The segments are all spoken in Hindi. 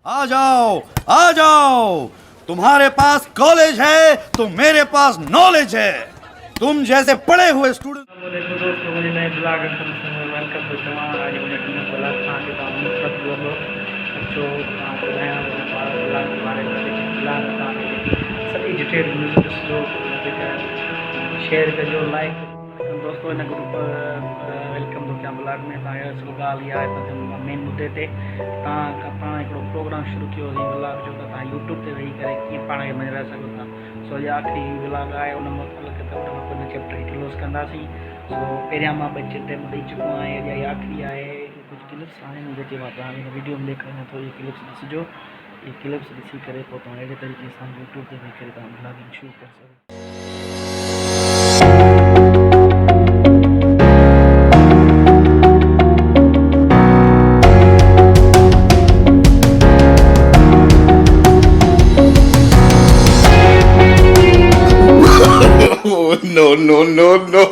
आ जाओ आ जाओ, तुम्हारे पास कॉलेज है तो मेरे पास नॉलेज है। तुम जैसे पढ़े हुए स्टूडेंट। दोस्तों मुझे नए ब्लॉग वेलकम तो तव्हां आज मुझे ब्लॉग तव्हांखे मुफ़्त मिलंदो अचो तव्हांखे ॿुधायां ब्लॉग जे बारे में ब्लॉग तव्हांखे सॼी डिटेल न्यूज़ ॾिसिजो शेयर कजो लाइक दोस्तों इन ग्रुप वेलकम तो क्या ब्लॉग में तव्हांखे असल ॻाल्हि इहा आहे त मेन मुद्दे ते तव्हां हिकिड़ो प्रोग्राम शुरू कयो हुई ब्लॉग जो त तव्हां यूट्यूब ते वेही करे कीअं पाण खे मञाए सघो था। सो इहा आख़िरी ब्लॉग आहे उन मुतलिक़ त उन खां पोइ चैप्टर खे क्लोज़ कंदासीं। सो पहिरियां मां ॿ चैप्टर ॾेई चुको आहियां इहा आख़िरी आहे। कुझु क्लिप्स आहिनि जेके मां तव्हांखे हिन वीडियो में ॾेखारियां थो। इहे क्लिप्स ॾिसिजो, इहे क्लिप्स ॾिसी करे पोइ तव्हां अहिड़े तरीक़े सां यूट्यूब ते वेही करे तव्हां ब्लॉगिंग शुरू करे सघो। Oh, no, no, no, no.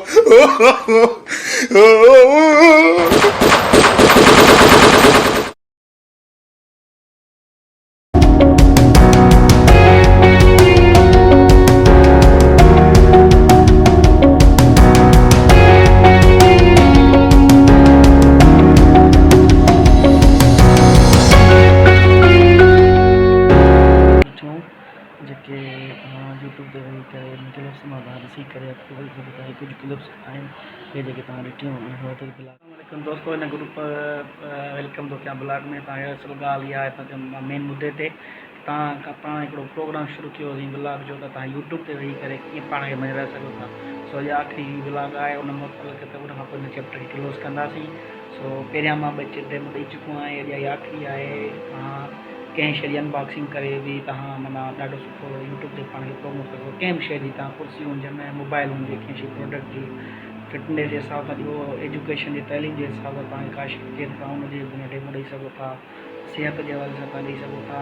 जेके यूट्यूब ते वेही करे क्लिप्स मां तव्हां ॾिसी करे कुझु क्लिप्स आहिनि इहे जेके तव्हां ॾिठियूं ब्लॉग दोस्तों इन ग्रुप वेलकम तो क्या ब्लॉग में तव्हांखे असल ॻाल्हि इहा आहे त मेन मुद्दे ते तव्हां हिकिड़ो प्रोग्राम शुरू कयो हुई ब्लॉग जो त तव्हां यूट्यूब ते वेही करे कीअं पाण खे मञाए सघो था। सो इहा आख़िरी ब्लॉग आहे उन मुतलिक़ त उन खां पोइ हिन चैप्टर खे क्लोज़ कंदासीं। सो पहिरियां मां ॿ चैप्टर ॾेई चुको आहियां इहा आख़िरी आहे। कंहिं शइ जी अनबॉक्सिंग करे बि तव्हां माना ॾाढो सुठो यूट्यूब ते पाण खे प्रोमोट कयो। कंहिं बि शइ जी तव्हां कुर्सी हुजनि मोबाइल हुजे कंहिं शइ प्रोडक्ट जी फिटनेस जे हिसाब सां ॿियो एजुकेशन जी तइलीम जे हिसाब सां तव्हांखे का शइ थिए तव्हां हुनजे डेमो ॾेई सघो था। सिहत जे हवाले सां तव्हां ॾेई सघो था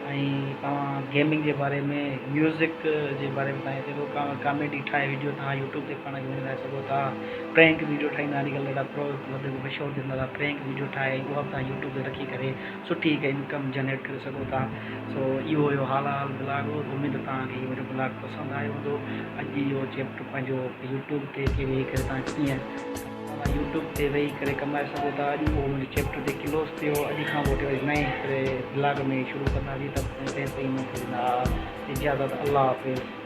ऐं तव्हां गेमिंग जे बारे में म्यूज़िक जे बारे में तव्हां हिते कॉमेडी ठाहे वीडियो तव्हां यूट्यूब ते पाण खे विझाए सघो था। प्रैंक वीडियो ठाहींदा अॼुकल्ह ॾाढा मशहूरु थींदा था प्रैंक वीडियो ठाहे उहा बि तव्हां यूट्यूब ते रखी करे सुठी हिकु इनकम जनरेट करे सघो था। सो इहो हुयो हाल ब्लॉग हो। उमेद तव्हांखे इहो मुंहिंजो ब्लॉग पसंदि आयो हूंदो। अॼु इहो चैप्टर पंहिंजो यूट्यूब ते वेही करे तव्हां कीअं यूट्यूब ते वेही करे कमाए सघो था। अॼु उहो मुंहिंजे चैप्टर ते क्लोज़ थियो। अॼु खां पोइ वरी नए हिकिड़े ब्लॉग में शुरू कंदासीं त तेसिताईं मूंखे इजाज़त। अल्लाह हाफ़िज़।